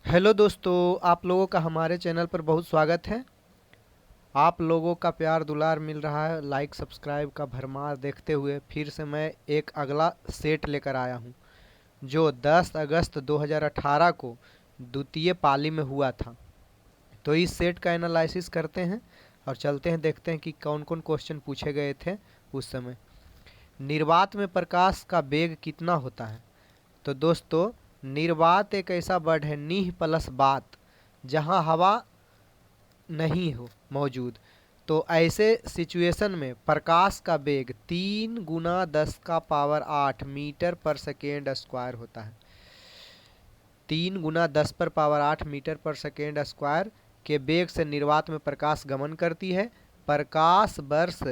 Hello दोस्तों, आप लोगों का हमारे चैनल पर बहुत स्वागत है। आप लोगों का प्यार दुलार मिल रहा है, लाइक सब्सक्राइब का भरमार देखते हुए फिर से मैं एक अगला सेट लेकर आया हूं, जो 10 अगस्त 2018 को द्वितीय पाली में हुआ था। तो इस सेट का एनालिसिस करते हैं और चलते हैं, देखते हैं कि कौन कौन क्वेश्चन पूछे गए थे उस समय। निर्वात में प्रकाश का वेग कितना होता है? तो दोस्तों, निर्वात एक ऐसा वर्ड है, नीह प्लस बात, जहाँ हवा नहीं हो मौजूद। तो ऐसे सिचुएशन में प्रकाश का वेग 3 × 10⁻8 मीटर पर सेकेंड स्क्वायर होता है। 3 × 10⁻8 मीटर पर सेकेंड स्क्वायर के वेग से निर्वात में प्रकाश गमन करती है। प्रकाश वर्ष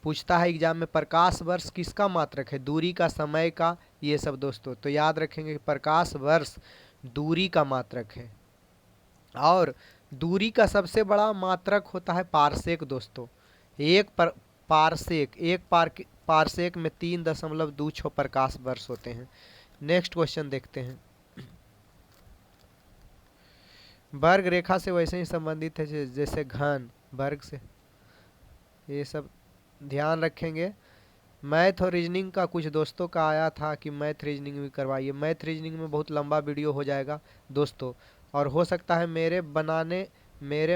पूछता है एग्जाम में, प्रकाश वर्ष किसका मात्रक है? दूरी का, समय का, ये सब दोस्तों। तो याद रखेंगे कि प्रकाश वर्ष दूरी का मात्रक है और दूरी का सबसे बड़ा मात्रक होता है पारसेक दोस्तों। एक पारसेक में 3.26 प्रकाश वर्ष होते हैं। नेक्स्ट क्वेश्चन देखते हैं। वर्ग रेखा से वैसे ही संबंधित है जैसे घन वर्ग से, ये सब ध्यान रखेंगे। मैथ और रीजनिंग का कुछ दोस्तों का आया था कि मैथ रीजनिंग भी करवाइए। मैथ रीजनिंग में बहुत लंबा वीडियो हो जाएगा दोस्तों, और हो सकता है मेरे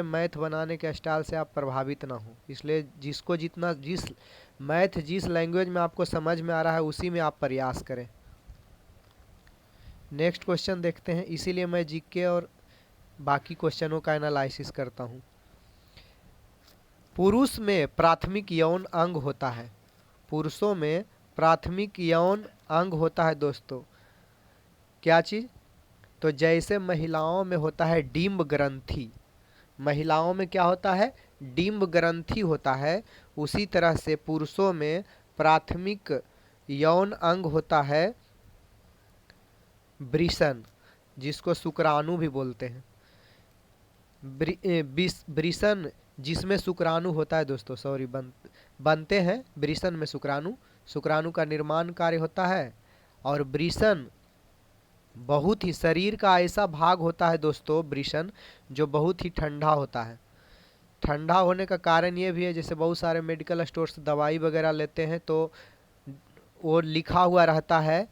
मैथ बनाने के स्टाइल से आप प्रभावित ना हो, इसलिए जिसको जितना जिस लैंग्वेज में आपको समझ में आ रहा है उसी में आप प्रयास करें। नेक्स्ट क्वेश्चन देखते हैं, इसीलिए मैं जीके और बाकी क्वेश्चनों का एनालिसिस करता हूँ। पुरुष में प्राथमिक यौन अंग होता है। पुरुषों में प्राथमिक यौन अंग होता है दोस्तों, क्या चीज? तो जैसे महिलाओं में होता है डिंब ग्रंथि, महिलाओं में क्या होता है? डिंब ग्रंथि होता है। उसी तरह से पुरुषों में प्राथमिक यौन अंग होता है वृषण, जिसको शुक्राणु भी बोलते हैं। वृषण जिसमें शुक्राणु होता है दोस्तों, सॉरी, बनते हैं वृषण में शुक्राणु। शुक्राणु का निर्माण कार्य होता है। और वृषण बहुत ही शरीर का ऐसा भाग होता है दोस्तों, वृषण, जो बहुत ही ठंडा होता है। ठंडा होने का कारण ये भी है, जैसे बहुत सारे मेडिकल स्टोर से दवाई वगैरह लेते हैं तो वो लिखा हुआ रहता है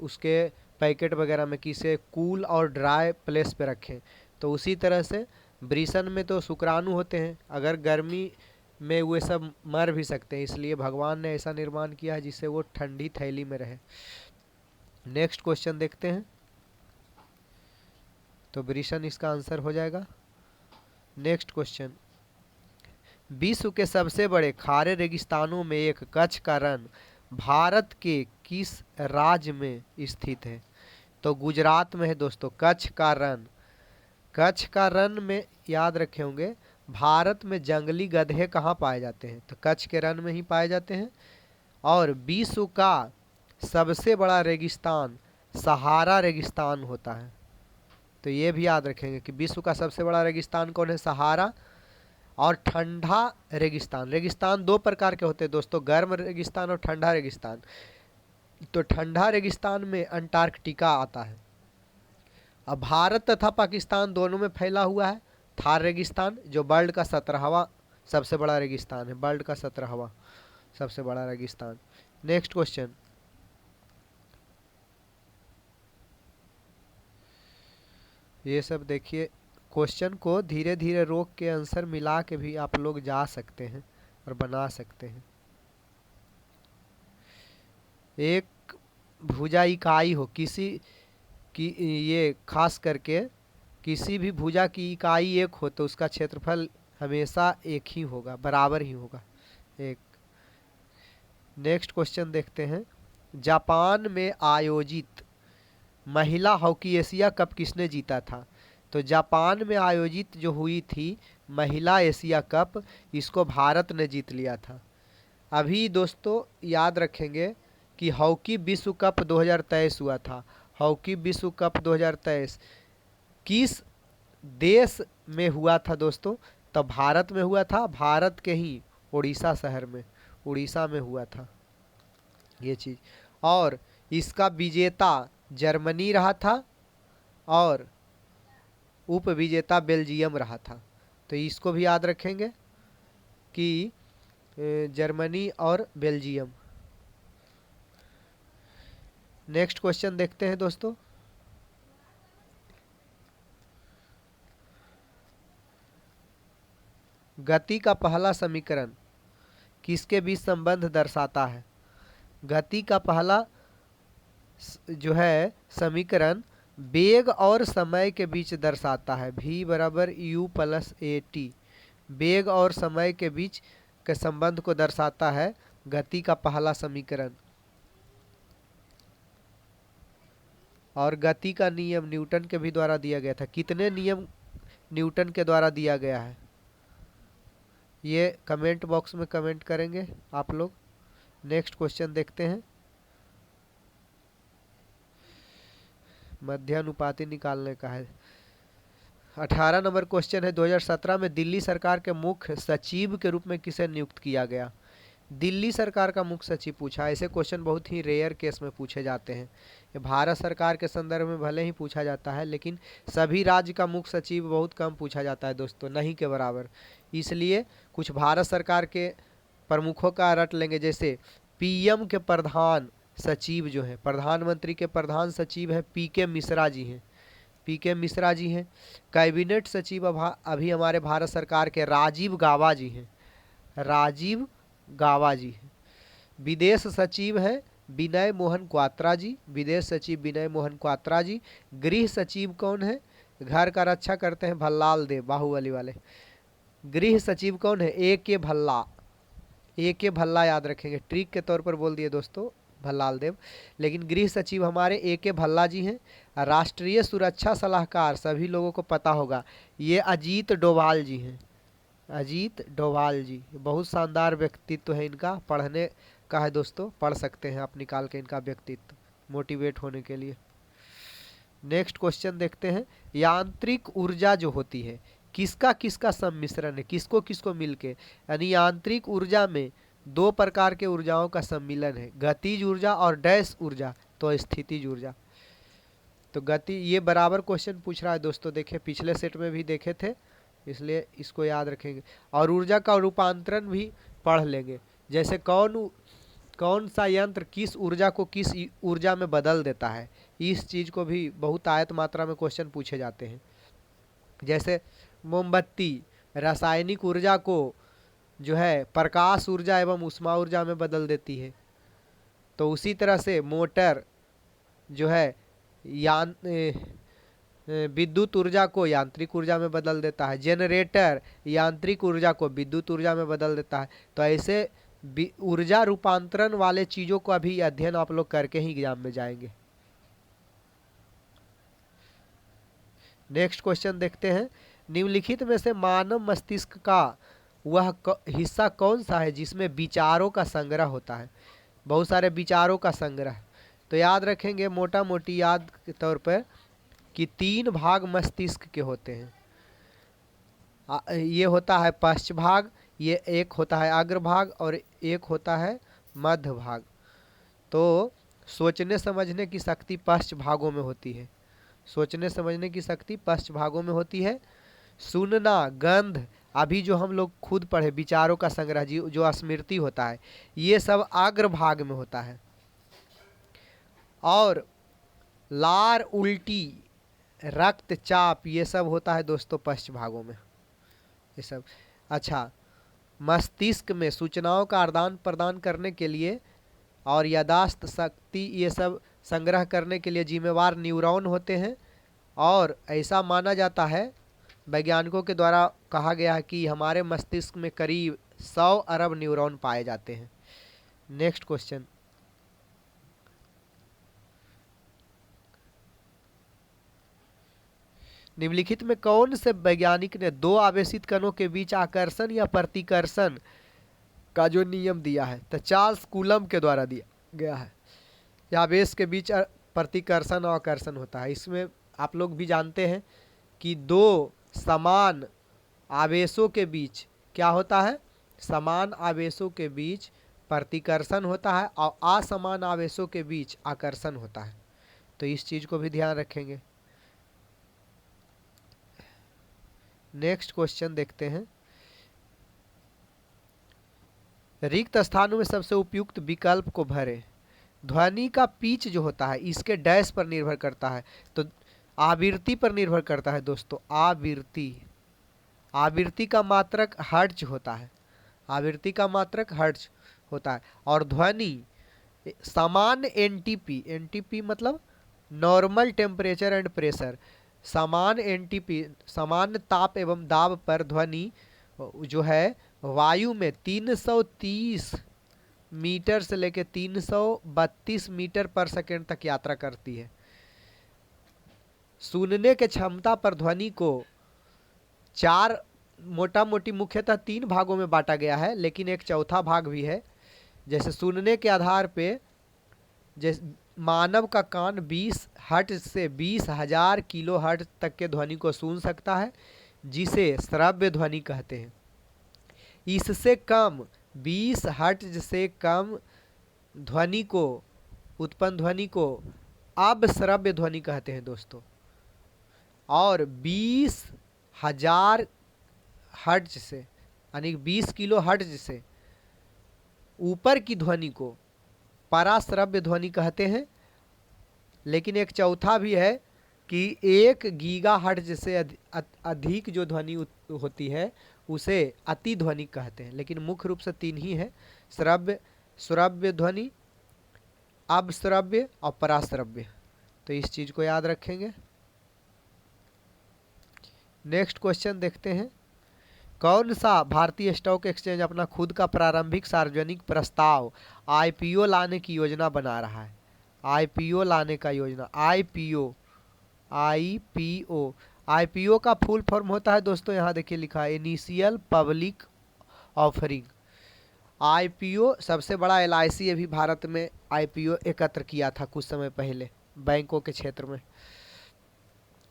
उसके पैकेट वगैरह में कि इसे कूल और ड्राई प्लेस पे रखें। तो उसी तरह से वृषण में तो शुक्राणु होते हैं, अगर गर्मी में वे सब मर भी सकते हैं, इसलिए भगवान ने ऐसा निर्माण किया है जिससे वो ठंडी थैली में रहे। नेक्स्ट क्वेश्चन देखते हैं। तो वृषण इसका आंसर हो जाएगा। नेक्स्ट क्वेश्चन, विश्व के सबसे बड़े खारे रेगिस्तानों में एक कच्छ का रण भारत के किस राज्य में स्थित है? तो गुजरात में है दोस्तों कच्छ का रण। कच्छ का रण में याद रखे होंगे, भारत में जंगली गधे कहाँ पाए जाते हैं? तो कच्छ के रण में ही पाए जाते हैं। और विश्व का सबसे बड़ा रेगिस्तान सहारा रेगिस्तान होता है। तो ये भी याद रखेंगे कि विश्व का सबसे बड़ा रेगिस्तान कौन है? सहारा। और ठंडा रेगिस्तान, रेगिस्तान दो प्रकार के होते हैं दोस्तों, गर्म रेगिस्तान और ठंडा रेगिस्तान। तो ठंडा रेगिस्तान में अंटार्कटिका आता है। अब भारत तथा पाकिस्तान दोनों में फैला हुआ है थार रेगिस्तान, जो वर्ल्ड का 17वां सबसे बड़ा रेगिस्तान है, वर्ल्ड का 17वां सबसे बड़ा रेगिस्तान। नेक्स्ट क्वेश्चन, ये सब देखिए, क्वेश्चन को धीरे धीरे रोक के आंसर मिला के भी आप लोग जा सकते हैं और बना सकते हैं। एक भुजा इकाई हो किसी की, ये खास करके किसी भी भुजा की इकाई एक हो तो उसका क्षेत्रफल हमेशा एक ही होगा, बराबर ही होगा, एक। नेक्स्ट क्वेश्चन देखते हैं। जापान में आयोजित महिला हॉकी एशिया कप किसने जीता था? तो जापान में आयोजित जो हुई थी महिला एशिया कप, इसको भारत ने जीत लिया था। अभी दोस्तों याद रखेंगे कि हॉकी विश्व कप 2023 हुआ था। हॉकी विश्व कप 2023 किस देश में हुआ था दोस्तों? तो भारत में हुआ था, भारत के ही उड़ीसा शहर में, उड़ीसा में हुआ था ये चीज। और इसका विजेता जर्मनी रहा था और उप विजेता बेल्जियम रहा था। तो इसको भी याद रखेंगे कि जर्मनी और बेल्जियम। नेक्स्ट क्वेश्चन देखते हैं दोस्तों। गति का पहला समीकरण किसके बीच संबंध दर्शाता है? गति का पहला जो है समीकरण वेग और समय के बीच दर्शाता है। v बराबर u प्लस ए टी, वेग और समय के बीच के संबंध को दर्शाता है गति का पहला समीकरण। और गति का नियम न्यूटन के भी द्वारा दिया गया था। कितने नियम न्यूटन के द्वारा दिया गया है ये कमेंट बॉक्स में कमेंट करेंगे आप लोग। नेक्स्ट क्वेश्चन देखते हैं। मध्यानुपाती निकालने का है। 18 नंबर क्वेश्चन है, 2017 में दिल्ली सरकार के मुख्य सचिव के रूप में किसे नियुक्त किया गया? दिल्ली सरकार का मुख्य सचिव पूछा। ऐसे क्वेश्चन बहुत ही रेयर केस में पूछे जाते हैं। ये भारत सरकार के संदर्भ में भले ही पूछा जाता है, लेकिन सभी राज्य का मुख्य सचिव बहुत कम पूछा जाता है दोस्तों, नहीं के बराबर। इसलिए कुछ भारत सरकार के प्रमुखों का रट लेंगे। जैसे पीएम के प्रधान सचिव जो है, प्रधानमंत्री के प्रधान सचिव है पीके मिश्रा जी हैं, पीके मिश्रा जी हैं। कैबिनेट सचिव अभी हमारे भारत सरकार के राजीव गाबा जी हैं, राजीव गाबा जी हैं। विदेश सचिव है विनय मोहन क्वात्रा जी, विदेश सचिव विनय मोहन क्वात्रा जी। गृह सचिव कौन है? घर का रक्षा करते हैं भल्लाल देव, बाहुबली वाले। गृह सचिव कौन है? ए के भल्ला, ए के भल्ला याद रखेंगे, ट्रिक के तौर पर बोल दिए दोस्तों भल्लाल देव, लेकिन गृह सचिव हमारे ए के भल्ला जी हैं। राष्ट्रीय सुरक्षा सलाहकार सभी लोगों को पता होगा, ये अजीत डोभाल जी हैं, अजीत डोभाल जी। बहुत शानदार व्यक्तित्व है इनका, पढ़ने का है दोस्तों, पढ़ सकते हैं आप निकाल के इनका व्यक्तित्व मोटिवेट होने के लिए। नेक्स्ट क्वेश्चन देखते हैं। यांत्रिक ऊर्जा जो होती है किसका किसका सम्मिश्रण है? किसको किसको मिलके? यानी यांत्रिक ऊर्जा में दो प्रकार के ऊर्जाओं का सम्मिलन है, गतिज ऊर्जा और डैश ऊर्जा, तो स्थितिज ऊर्जा। तो गति, ये बराबर क्वेश्चन पूछ रहा है दोस्तों, देखे पिछले सेट में भी देखे थे, इसलिए इसको याद रखेंगे। और ऊर्जा का रूपांतरण भी पढ़ लेंगे, जैसे कौन सा यंत्र किस ऊर्जा को किस ऊर्जा में बदल देता है, इस चीज को भी बहुत आयत मात्रा में क्वेश्चन पूछे जाते हैं। जैसे मोमबत्ती रासायनिक ऊर्जा को जो है प्रकाश ऊर्जा एवं ऊष्मा ऊर्जा में बदल देती है, तो उसी तरह से मोटर जो है विद्युत ऊर्जा को यांत्रिक ऊर्जा में बदल देता है, जनरेटर यांत्रिक ऊर्जा को विद्युत ऊर्जा में बदल देता है। तो ऐसे ऊर्जा रूपांतरण वाले चीजों का भी अध्ययन आप लोग करके ही एग्जाम में जाएंगे। नेक्स्ट क्वेश्चन देखते हैं। निम्नलिखित में से मानव मस्तिष्क का वह हिस्सा कौन सा है जिसमें विचारों का संग्रह होता है? बहुत सारे विचारों का संग्रह। तो याद रखेंगे मोटा मोटी याद के तौर पर कि 3 भाग मस्तिष्क के होते हैं। ये होता है पश्च भाग, ये एक होता है अग्र भाग और एक होता है मध्य भाग। तो सोचने समझने की शक्ति पश्च भागों में होती है, सोचने समझने की शक्ति पश्च भागों में होती है। सुनना, गंध, अभी जो हम लोग खुद पढ़े विचारों का संग्रह जो स्मृति होता है, ये सब अग्र भाग में होता है। और लार, उल्टी, रक्तचाप, ये सब होता है दोस्तों पश्च भागों में, ये सब। अच्छा, मस्तिष्क में सूचनाओं का आदान प्रदान करने के लिए और यादाश्त शक्ति ये सब संग्रह करने के लिए जिम्मेवार न्यूरॉन होते हैं। और ऐसा माना जाता है, वैज्ञानिकों के द्वारा कहा गया है कि हमारे मस्तिष्क में करीब 100 अरब न्यूरॉन पाए जाते हैं। Next question. निम्नलिखित में कौन से वैज्ञानिक ने 2 आवेशित कणों के बीच आकर्षण या प्रतिकर्षण का जो नियम दिया है? तो चार्ल्स कूलम के द्वारा दिया गया है। आवेश के बीच प्रतिकर्षण और आकर्षण होता है। इसमें आप लोग भी जानते हैं कि 2 समान आवेशों के बीच क्या होता है? समान आवेशों के बीच प्रतिकर्षण होता है और असमान आवेशों के बीच आकर्षण होता है। तो इस चीज को भी ध्यान रखेंगे। नेक्स्ट क्वेश्चन देखते हैं। रिक्त स्थानों में सबसे उपयुक्त विकल्प को भरें। ध्वनि का पिच जो होता है इसके डैश पर निर्भर करता है, तो आवृत्ति पर निर्भर करता है दोस्तों। आवृत्ति का मात्रक हर्ट्ज होता है, आवृत्ति का मात्रक हर्ट्ज होता है। और ध्वनि सामान्य एनटीपी, एनटीपी मतलब नॉर्मल टेम्परेचर एंड प्रेशर, सामान्य एनटीपी सामान्य ताप एवं दाब पर ध्वनि जो है वायु में 330 मीटर से लेकर 332 मीटर पर सेकेंड तक यात्रा करती है। सुनने के क्षमता पर ध्वनि को चार मोटा मोटी मुख्यतः 3 भागों में बांटा गया है, लेकिन एक चौथा भाग भी है। जैसे सुनने के आधार पे जैसे मानव का कान 20 हर्ट्ज से 20,000 किलो हर्ट्ज तक के ध्वनि को सुन सकता है, जिसे श्रव्य ध्वनि कहते हैं। इससे कम 20 हर्ट्ज से कम ध्वनि को उत्पन्न ध्वनि को अश्रव्य ध्वनि कहते हैं दोस्तों। और 20,000 हर्ट्ज से यानी 20 किलो हर्ट्ज से ऊपर की ध्वनि को पराश्रव्य ध्वनि कहते हैं। लेकिन एक चौथा भी है कि 1 गीगा हर्ट्ज से अधिक जो ध्वनि होती है उसे अति ध्वनि कहते हैं। लेकिन मुख्य रूप से 3 ही है, श्रव्य, श्रव्य ध्वनि, अश्रव्य और पराश्रव्य। तो इस चीज को याद रखेंगे। नेक्स्ट क्वेश्चन देखते हैं। कौन सा भारतीय स्टॉक एक्सचेंज अपना खुद का प्रारंभिक सार्वजनिक प्रस्ताव आईपीओ लाने की योजना बना रहा है? आईपीओ लाने का योजना, आईपीओ का फुल फॉर्म होता है दोस्तों, यहाँ देखिए लिखा है इनिशियल पब्लिक ऑफरिंग। आईपीओ सबसे बड़ा एलआईसी अभी भारत में आईपीओ एकत्र किया था कुछ समय पहले बैंकों के क्षेत्र में,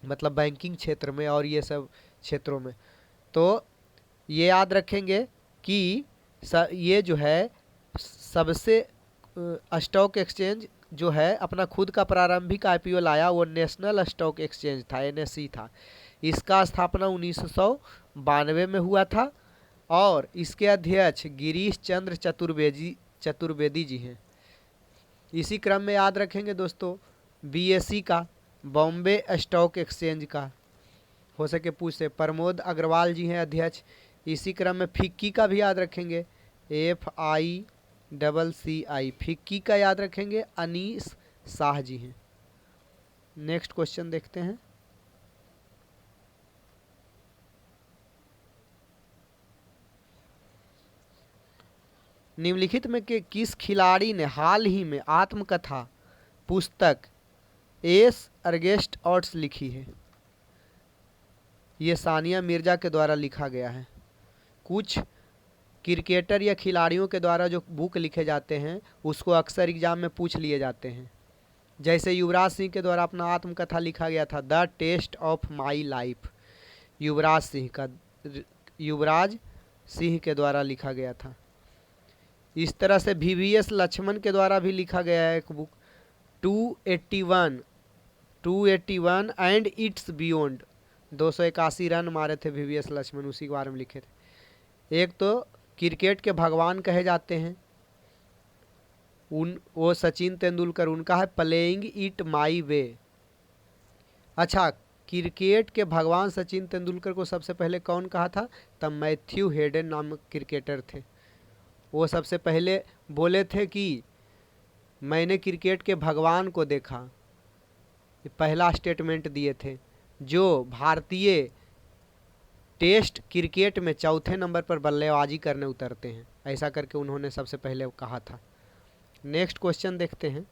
मतलब बैंकिंग क्षेत्र में और ये सब क्षेत्रों में। तो ये याद रखेंगे कि ये जो है सबसे स्टॉक एक्सचेंज जो है अपना खुद का प्रारंभिक आईपीओ लाया, वो नेशनल स्टॉक एक्सचेंज था, एनएसई था। इसका स्थापना 1992 में हुआ था और इसके अध्यक्ष गिरीश चंद्र चतुर्वेदी जी हैं। इसी क्रम में याद रखेंगे दोस्तों बीएसई का, बॉम्बे स्टॉक एक्सचेंज का हो सके पूछ से प्रमोद अग्रवाल जी हैं अध्यक्ष। इसी क्रम में फिक्की का भी याद रखेंगे, FICCI, फिक्की का याद रखेंगे अनीस शाह जी हैं। नेक्स्ट क्वेश्चन देखते हैं। निम्नलिखित में के किस खिलाड़ी ने हाल ही में आत्मकथा पुस्तक एस अगेंस्ट ऑड्स लिखी है? ये सानिया मिर्जा के द्वारा लिखा गया है। कुछ क्रिकेटर या खिलाड़ियों के द्वारा जो बुक लिखे जाते हैं उसको अक्सर एग्जाम में पूछ लिए जाते हैं। जैसे युवराज सिंह के द्वारा अपना आत्मकथा लिखा गया था the test of my life, Yuvraj Singh के द्वारा लिखा गया था। इस तरह से VVS लक्ष्मण के द्वारा भी लिखा गया है एक book 281 and it's beyond, 281 run मारे थे VVS लक्ष्मण, उसी के बारे में लिखे थे। एक तो क्रिकेट के भगवान कहे जाते हैं वो सचिन तेंदुलकर, उनका है प्लेइंग इट माई वे। अच्छा, क्रिकेट के भगवान सचिन तेंदुलकर को सबसे पहले कौन कहा था? तब मैथ्यू हेडन नामक क्रिकेटर थे, वो सबसे पहले बोले थे कि मैंने क्रिकेट के भगवान को देखा, पहला स्टेटमेंट दिए थे। जो भारतीय टेस्ट क्रिकेट में चौथे नंबर पर बल्लेबाजी करने उतरते हैं, ऐसा करके उन्होंने सबसे पहले कहा था। नेक्स्ट क्वेश्चन देखते हैं।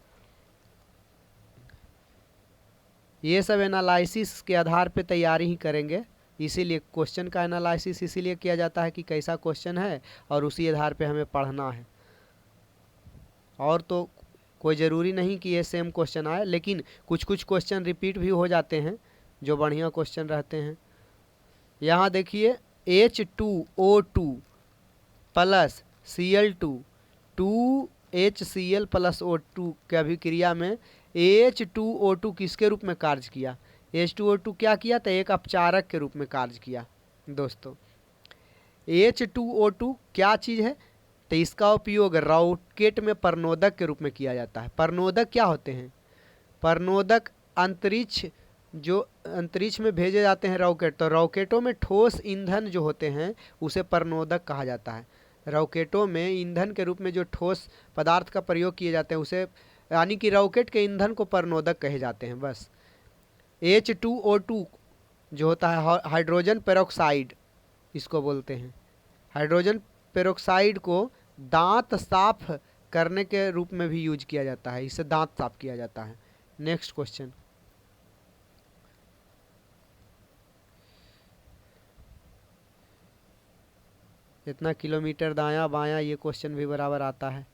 ये सब एनालिसिस के आधार पे तैयारी ही करेंगे, इसीलिए क्वेश्चन का एनालिसिस इसीलिए किया जाता है कि कैसा क्वेश्चन है और उसी आधार पे हमें पढ़ना है। और तो कोई ज़रूरी नहीं कि ये सेम क्वेश्चन आए, लेकिन कुछ कुछ क्वेश्चन रिपीट भी हो जाते हैं जो बढ़िया क्वेश्चन रहते हैं। यहाँ देखिए H2O2 plus Cl2 2HCl plus O2 के अभिक्रिया में H2O2 किसके रूप में कार्य किया? H2O2 क्या किया? तो एक अपचारक के रूप में कार्य किया। दोस्तों। H2O2 क्या चीज़ है? तो इसका उपयोग रॉकेट में प्रणोदक के रूप में किया जाता है। प्रणोदक क्या होते हैं? प्रणोदक अंतरिक्ष, जो अंतरिक्ष में भेजे जाते हैं रॉकेट, तो रॉकेटों में ठोस ईंधन जो होते हैं उसे प्रणोदक कहा जाता है। रॉकेटों में ईंधन के रूप में जो ठोस पदार्थ का प्रयोग किए जाते हैं उसे, यानी कि रॉकेट के ईंधन को प्रणोदक कहे जाते हैं बस। H2O2 जो होता है हाइड्रोजन पेरोक्साइड, इसको बोलते हैं। हाइड्रोजन पेरोक्साइड को दांत साफ करने के रूप में भी यूज किया जाता है, इससे दांत साफ किया जाता है। नेक्स्ट क्वेश्चन, इतना किलोमीटर दायां बायां, ये क्वेश्चन भी बराबर आता है।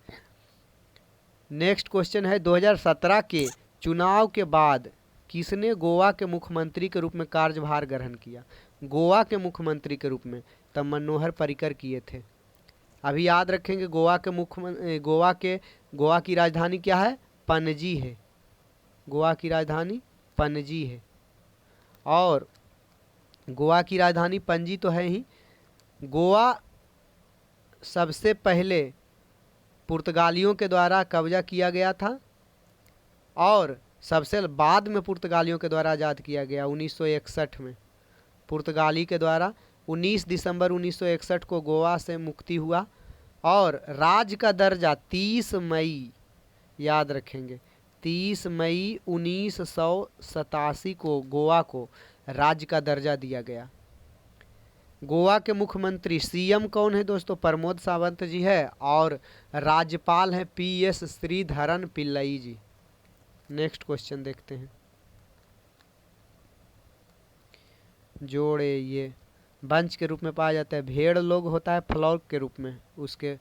नेक्स्ट क्वेश्चन है 2017 के चुनाव के बाद किसने गोवा के मुख्यमंत्री के रूप में कार्यभार ग्रहण किया? गोवा के मुख्यमंत्री के रूप में तब मनोहर पर्रिकर किए थे। अभी याद रखेंगे गोवा की राजधानी क्या है? पणजी है। गोवा की राजधानी पणजी है। और गोवा की राजधानी पणजी तो है ही। गोवा सबसे पहले पुर्तगालियों के द्वारा कब्जा किया गया था और सबसे बाद में पुर्तगालियों के द्वारा आज़ाद किया गया 1961 में। पुर्तगाली के द्वारा 19 दिसंबर 1961 को गोवा से मुक्ति हुआ और राज्य का दर्जा 30 मई, याद रखेंगे, 30 मई 1987 को गोवा को राज्य का दर्जा दिया गया। गोवा के मुख्यमंत्री सीएम कौन है दोस्तों? प्रमोद सावंत जी है और राज्यपाल हैं PS श्रीधरन पिल्लई जी। नेक्स्ट क्वेश्चन देखते हैं। जोड़े ये बंच के रूप में पाया जाता है। भेड़ लोग होता है फ्लॉक के रूप में, उसके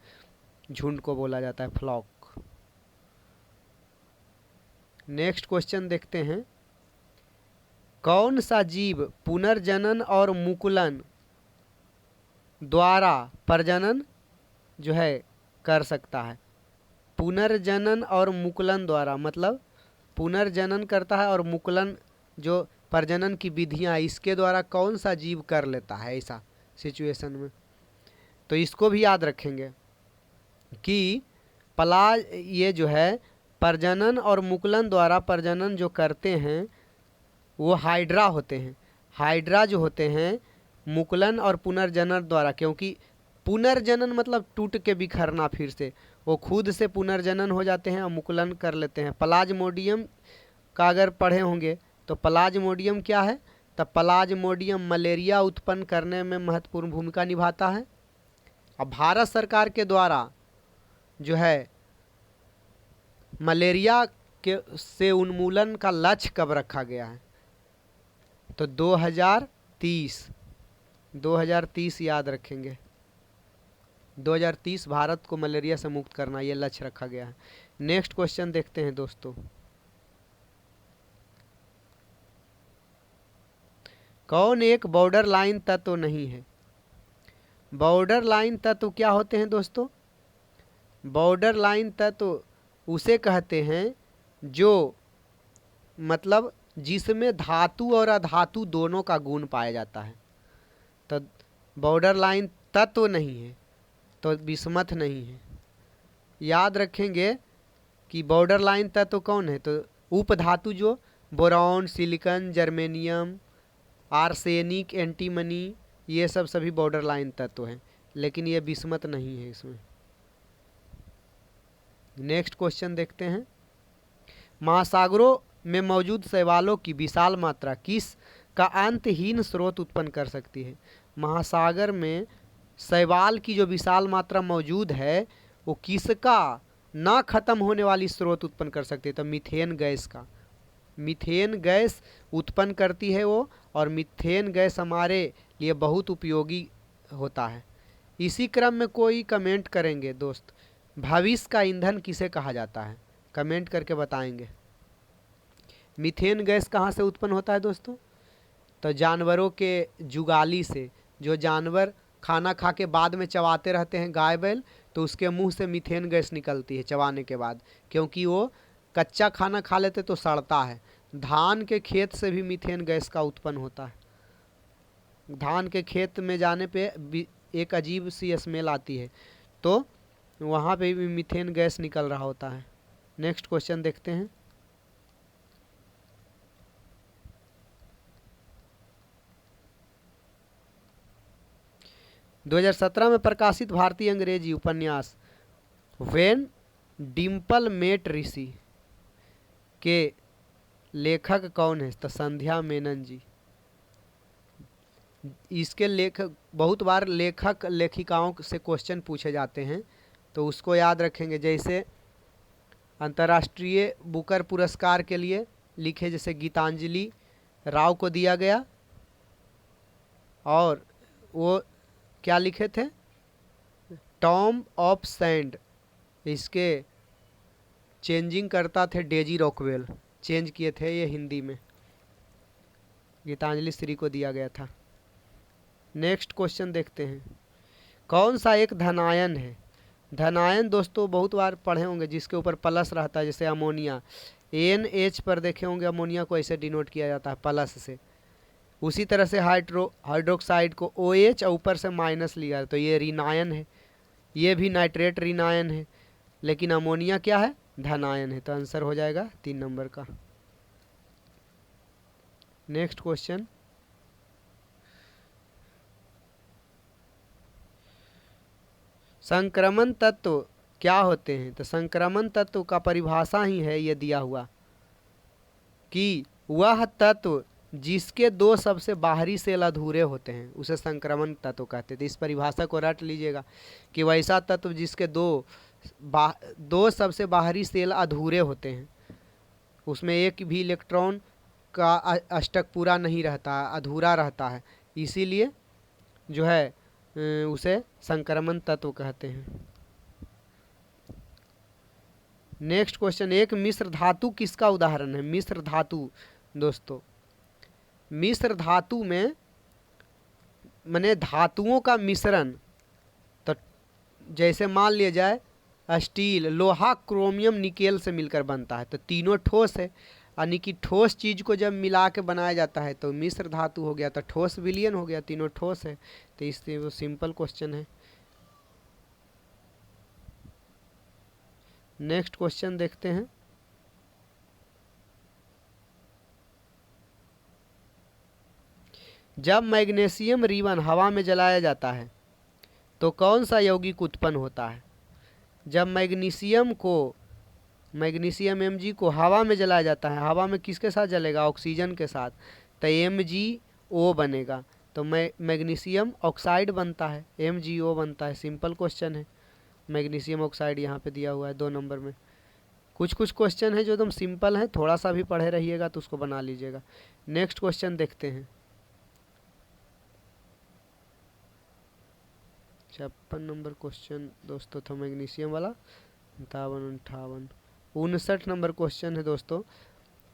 झुंड को बोला जाता है फ्लॉक। नेक्स्ट क्वेश्चन देखते हैं। कौन सा जीव पुनर्जनन और मुकुलन द्वारा प्रजनन जो है कर सकता है? पुनर्जनन और मुकुलन द्वारा, मतलब पुनर्जनन करता है और मुकुलन जो प्रजनन की विधियां, इसके द्वारा कौन सा जीव कर लेता है ऐसा सिचुएशन में? तो इसको भी याद रखेंगे कि ये जो है प्रजनन और मुकुलन द्वारा प्रजनन जो करते हैं वो हाइड्रा होते हैं। हाइड्रा जो होते हैं मुकुलन और पुनर्जनन द्वारा, क्योंकि पुनर्जनन मतलब टूट के बिखरना, फिर से वो खुद से पुनर्जनन हो जाते हैं और मुकुलन कर लेते हैं। प्लाज्मोडियम का अगर पढ़े होंगे तो प्लाज्मोडियम क्या है? तब प्लाज्मोडियम मलेरिया उत्पन्न करने में महत्वपूर्ण भूमिका निभाता है। अब भारत सरकार के द्वारा जो है मलेरिया के से उन्मूलन का लक्ष्य कब रखा गया है? तो 2030 याद रखेंगे। 2030 भारत को मलेरिया से मुक्त करना, ये लक्ष्य रखा गया है। नेक्स्ट क्वेश्चन देखते हैं दोस्तों। कौन एक बॉर्डर लाइन तत्व नहीं है? बॉर्डर लाइन तत्व क्या होते हैं दोस्तों? बॉर्डर लाइन तत्व उसे कहते हैं जो मतलब जिसमें धातु और अधातु दोनों का गुण पाया जाता है। तो बॉर्डर लाइन तत्व नहीं है तो बिस्मथ नहीं है। याद रखेंगे कि बॉर्डर लाइन तत्व कौन है? तो उपधातु जो boron, silicon, germanium, arsenic, antimony, ये सब सभी बॉर्डर लाइन तत्व हैं, लेकिन ये बिस्मथ नहीं है इसमें। नेक्स्ट क्वेश्चन देखते हैं। महासागरों में मौजूद शैवालों की विशाल मात्रा किस का अंतहीन स्रोत उत्पन्न कर सकती है? महासागर में शैवाल की जो विशाल मात्रा मौजूद है वो किसका ना खत्म होने वाली स्रोत उत्पन्न कर सकती है? तो मीथेन गैस का। मीथेन गैस उत्पन्न करती है वो, और मीथेन गैस हमारे लिए बहुत उपयोगी होता है। इसी क्रम में कोई कमेंट करेंगे दोस्त, भविष्य का ईंधन किसे कहा जाता है? कमेंट करके बताएंगे। मीथेन गैस कहाँ से उत्पन्न होता है दोस्तों? तो जानवरों के जुगाली से। जो जानवर खाना खा के बाद में चबाते रहते हैं, गाय बैल, तो उसके मुंह से मीथेन गैस निकलती है चबाने के बाद, क्योंकि वो कच्चा खाना खा लेते तो सड़ता है। धान के खेत से भी मीथेन गैस का उत्पन्न होता है। धान के खेत में जाने पे एक अजीब सी स्मेल आती है, तो वहाँ पे भी मीथेन गैस निकल रहा होता है। नेक्स्ट क्वेश्चन देखते हैं। दो 2017 में प्रकाशित भारतीय अंग्रेजी उपन्यास व्हेन डिम्पल मेट ऋषि के लेखक कौन है? तो संध्या मेनन जी। इसके लेखक, बहुत बार लेखक लेखिकाओं से क्वेश्चन पूछे जाते हैं, तो उसको याद रखेंगे। जैसे अंतर्राष्ट्रीय बुकर पुरस्कार के लिए लिखे जैसे गीतांजलि राव को दिया गया, और वो क्या लिखे थे? Tom of sand. इसके चेंजिंग करता थे डेजी रॉकवेल, चेंज किए थे ये हिंदी में। गीतांजलि श्री को दिया गया था। नेक्स्ट क्वेश्चन देखते हैं। कौन सा एक धनायन है? धनायन दोस्तों बहुत बार पढ़े होंगे, जिसके ऊपर प्लस रहता है, जैसे अमोनिया। NH पर देखे होंगे, अमोनिया को ऐसे डिनोट किया जाता है प्लस से। उसी तरह से हाइड्रोक्साइड को OH और ऊपर से माइनस लिया, तो ये ऋणायन है। ये भी नाइट्रेट ऋणायन है, लेकिन अमोनिया क्या है? धनायन है। तो आंसर हो जाएगा 3 नंबर का। Next question. संक्रमण तत्व क्या होते हैं? तो संक्रमण तत्व का परिभाषा ही है ये दिया हुआ, कि वह तत्व जिसके 2 सबसे बाहरी सेल अधूरे होते हैं उसे संक्रमण तत्व कहते हैं। तो इस परिभाषा को रट लीजिएगा कि वैसा तत्व जिसके 2 सबसे बाहरी सेल अधूरे होते हैं, उसमें एक भी इलेक्ट्रॉन का अष्टक पूरा नहीं रहता, अधूरा रहता है, इसीलिए जो है उसे संक्रमण तत्व कहते हैं। Next question. एक मिश्र धातु किसका उदाहरण है? मिश्र धातु दोस्तों, मिश्र धातु में माने धातुओं का मिश्रण। तो जैसे मान लिया जाए स्टील, लोहा, क्रोमियम, निकेल से मिलकर बनता है, तो तीनों ठोस है, यानी कि ठोस चीज को जब मिला के बनाया जाता है तो मिश्र धातु हो गया। तो ठोस विलयन हो गया, तीनों ठोस है। तो इससे वो सिंपल क्वेश्चन है। नेक्स्ट क्वेश्चन देखते हैं। जब मैग्नीशियम रिबन हवा में जलाया जाता है तो कौन सा यौगिक उत्पन्न होता है? जब मैग्नीशियम Mg को हवा में जलाया जाता है, हवा में किसके साथ जलेगा? ऑक्सीजन के साथ, तो MgO बनेगा। तो मैग्नीशियम ऑक्साइड बनता है, MgO बनता है। सिंपल क्वेश्चन है। मैग्नीशियम ऑक्साइड यहाँ पे दिया हुआ है 2 नंबर में। कुछ क्वेश्चन है जो एकदम सिंपल है, थोड़ा सा भी पढ़े रहिएगा तो उसको बना लीजिएगा। नेक्स्ट क्वेश्चन देखते हैं। 56 नंबर क्वेश्चन दोस्तों था मैग्नीशियम वाला। 57, 58, 59 नंबर क्वेश्चन है दोस्तों।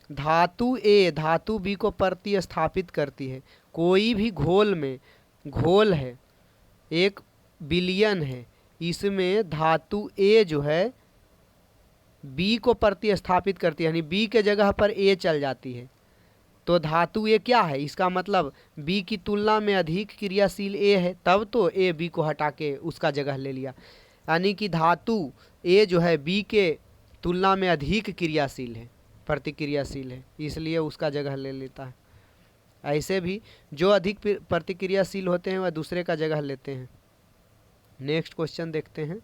धातु A धातु B को प्रतिस्थापित करती है। कोई भी घोल में, घोल है, एक विलयन है, इसमें धातु A जो है B को प्रतिस्थापित करती है, यानी B के जगह पर A चल जाती है। तो धातु A क्या है? इसका मतलब B की तुलना में अधिक क्रियाशील A है, तब तो A B को हटा के उसका जगह ले लिया। यानी कि धातु A जो है B के तुलना में अधिक क्रियाशील है, प्रतिक्रियाशील है, इसलिए उसका जगह ले लेता है। ऐसे भी जो अधिक प्रतिक्रियाशील होते हैं वह दूसरे का जगह लेते हैं। नेक्स्ट क्वेश्चन देखते हैं।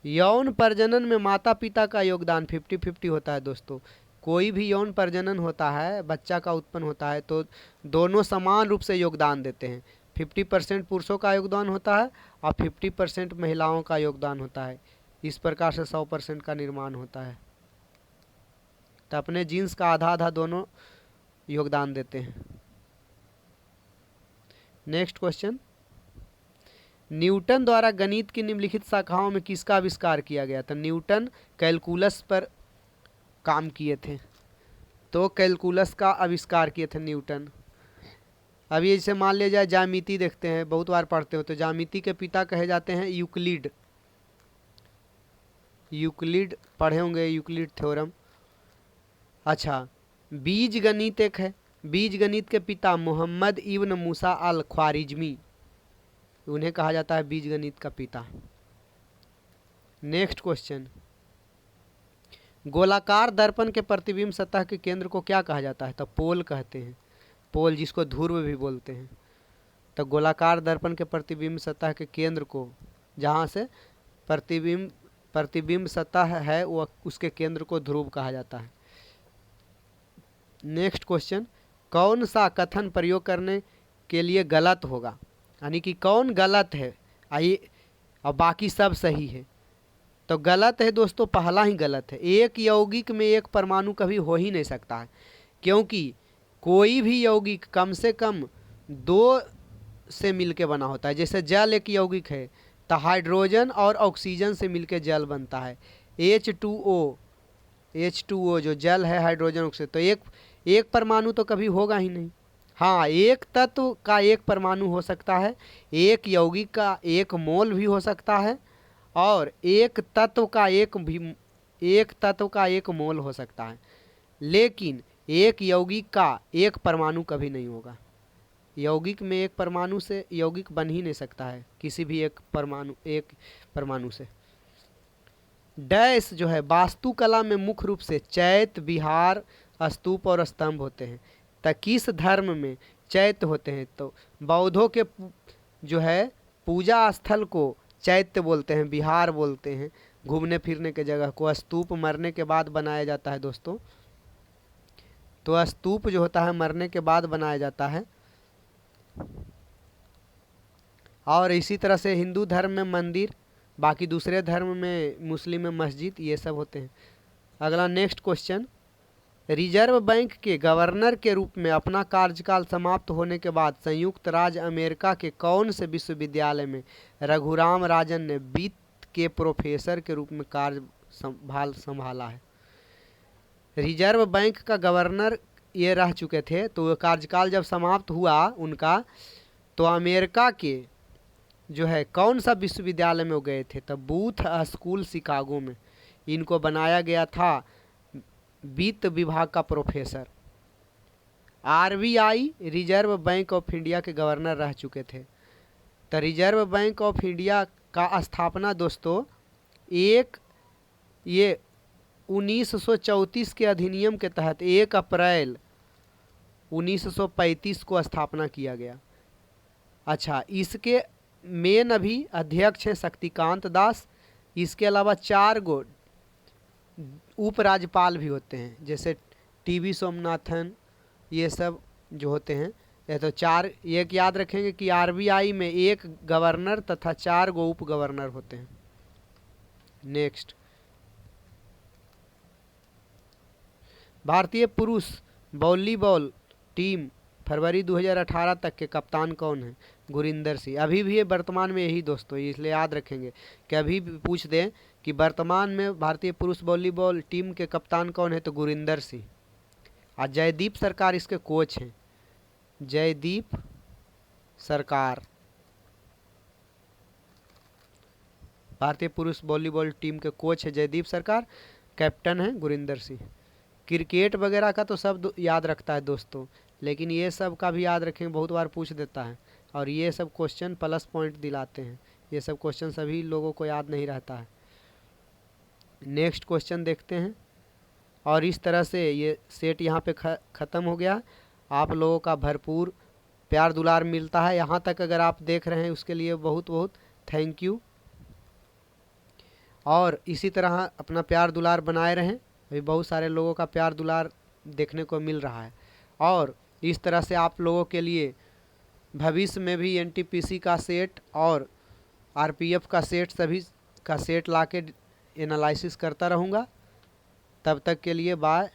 यौन प्रजनन में माता पिता का योगदान 50-50 होता है दोस्तों। कोई भी यौन प्रजनन होता है, बच्चा का उत्पन्न होता है, तो दोनों समान रूप से योगदान देते हैं। 50% पुरुषों का योगदान होता है और 50% महिलाओं का योगदान होता है। इस प्रकार से 100% का निर्माण होता है। तो अपने जीन्स का आधा आधा दोनों योगदान देते हैं। Next question. न्यूटन द्वारा गणित की निम्नलिखित शाखाओं में किसका आविष्कार किया गया? तो न्यूटन कैलकुलस पर काम किए थे, तो कैलकुलस का आविष्कार किए थे न्यूटन। अभी जैसे मान लिया जाए ज्यामिति देखते हैं, बहुत बार पढ़ते हो, तो ज्यामिति के पिता कहे जाते हैं यूक्लिड। यूक्लिड पढ़े होंगे, यूक्लिड थ्योरम। अच्छा, बीज गणित एक है, बीज गणित के पिता मोहम्मद इब्न मूसा अल ख्वारिज्मी, उन्हें कहा जाता है बीज गणित का पिता। नेक्स्ट क्वेश्चन, गोलाकार दर्पण के प्रतिबिंब सतह के केंद्र को क्या कहा जाता है? तो पोल कहते हैं, पोल जिसको ध्रुव भी बोलते हैं। तो गोलाकार दर्पण के प्रतिबिंब सतह के केंद्र को, जहाँ से प्रतिबिंब सतह है वो उसके केंद्र को ध्रुव कहा जाता है। नेक्स्ट क्वेश्चन, कौन सा कथन प्रयोग करने के लिए गलत होगा? यानी कि कौन गलत है आइए और बाकी सब सही है? तो गलत है दोस्तों, पहला ही गलत है। एक यौगिक में एक परमाणु कभी हो ही नहीं सकता है, क्योंकि कोई भी यौगिक कम से कम दो से मिलके बना होता है। जैसे जल एक यौगिक है तो हाइड्रोजन और ऑक्सीजन से मिलके जल बनता है। H2O जो जल है, हाइड्रोजन ऑक्सीजन, तो एक परमाणु तो कभी होगा ही नहीं। हाँ, एक तत्व का एक परमाणु हो सकता है, एक यौगिक का एक मोल भी हो सकता है, और एक तत्व का एक मोल हो सकता है, लेकिन एक यौगिक का एक परमाणु कभी नहीं होगा। यौगिक में एक परमाणु से यौगिक बन ही नहीं सकता है, किसी भी एक परमाणु से। डैश जो है, वास्तुकला में मुख्य रूप से चैत्य, विहार, स्तूप और स्तंभ होते हैं। तो किस धर्म में चैत्य होते हैं? तो बौद्धों के जो है पूजा स्थल को चैत्य बोलते हैं, विहार बोलते हैं घूमने फिरने के जगह को, स्तूप मरने के बाद बनाया जाता है दोस्तों। तो स्तूप जो होता है मरने के बाद बनाया जाता है। और इसी तरह से हिंदू धर्म में मंदिर, बाकी दूसरे धर्म में मुस्लिम में मस्जिद, ये सब होते हैं। अगला नेक्स्ट क्वेश्चन, रिजर्व बैंक के गवर्नर के रूप में अपना कार्यकाल समाप्त होने के बाद संयुक्त राज्य अमेरिका के कौन से विश्वविद्यालय में रघुराम राजन ने वित्त के प्रोफेसर के रूप में कार्य संभाला है? रिजर्व बैंक का गवर्नर ये रह चुके थे, तो कार्यकाल जब समाप्त हुआ उनका, तो अमेरिका के जो है कौन सा विश्वविद्यालय में वो गए थे? तो बूथ स्कूल शिकागो में इनको बनाया गया था वित्त विभाग का professor. RBI reserve bank of India के गवर्नर रह चुके थे। तो रिजर्व बैंक ऑफ इंडिया का स्थापना दोस्तों ये 1934 के अधिनियम के तहत 1 अप्रैल 1935 को स्थापना किया गया। अच्छा, इसके मेन अभी अध्यक्ष हैं शक्तिकांत दास। इसके अलावा 4 गो उपराज्यपाल भी होते हैं, जैसे TB सोमनाथन, ये सब जो होते हैं। ये तो 4 एक याद रखेंगे कि RBI में 1 गवर्नर तथा 4 गो उप गवर्नर होते हैं। नेक्स्ट, भारतीय पुरुष वॉलीबॉल टीम फरवरी 2018 तक के कप्तान कौन है? गुरिंदर सिंह। अभी भी ये वर्तमान में यही दोस्तों, इसलिए याद रखेंगे कि अभी भी पूछ दें कि वर्तमान में भारतीय पुरुष वॉलीबॉल टीम के कप्तान कौन है, तो गुरिंदर सिंह। और जयदीप सरकार इसके कोच हैं, जयदीप सरकार भारतीय पुरुष वॉलीबॉल टीम के कोच है जयदीप सरकार, कैप्टन है गुरिंदर सिंह। क्रिकेट वगैरह का तो सब याद रखता है दोस्तों, लेकिन ये सब का भी याद रखेंगे, बहुत बार पूछ देता है, और ये सब क्वेश्चन प्लस पॉइंट दिलाते हैं। ये सब क्वेश्चन सभी लोगों को याद नहीं रहता है। नेक्स्ट क्वेश्चन देखते हैं। और इस तरह से ये सेट यहाँ पे ख़त्म हो गया। आप लोगों का भरपूर प्यार दुलार मिलता है, यहाँ तक अगर आप देख रहे हैं उसके लिए बहुत बहुत थैंक यू। और इसी तरह अपना प्यार दुलार बनाए रहें, अभी बहुत सारे लोगों का प्यार दुलार देखने को मिल रहा है। और इस तरह से आप लोगों के लिए भविष्य में भी NTPC का सेट और RPF का सेट, सभी का सेट ला के एनालिसिस करता रहूँगा। तब तक के लिए बाय।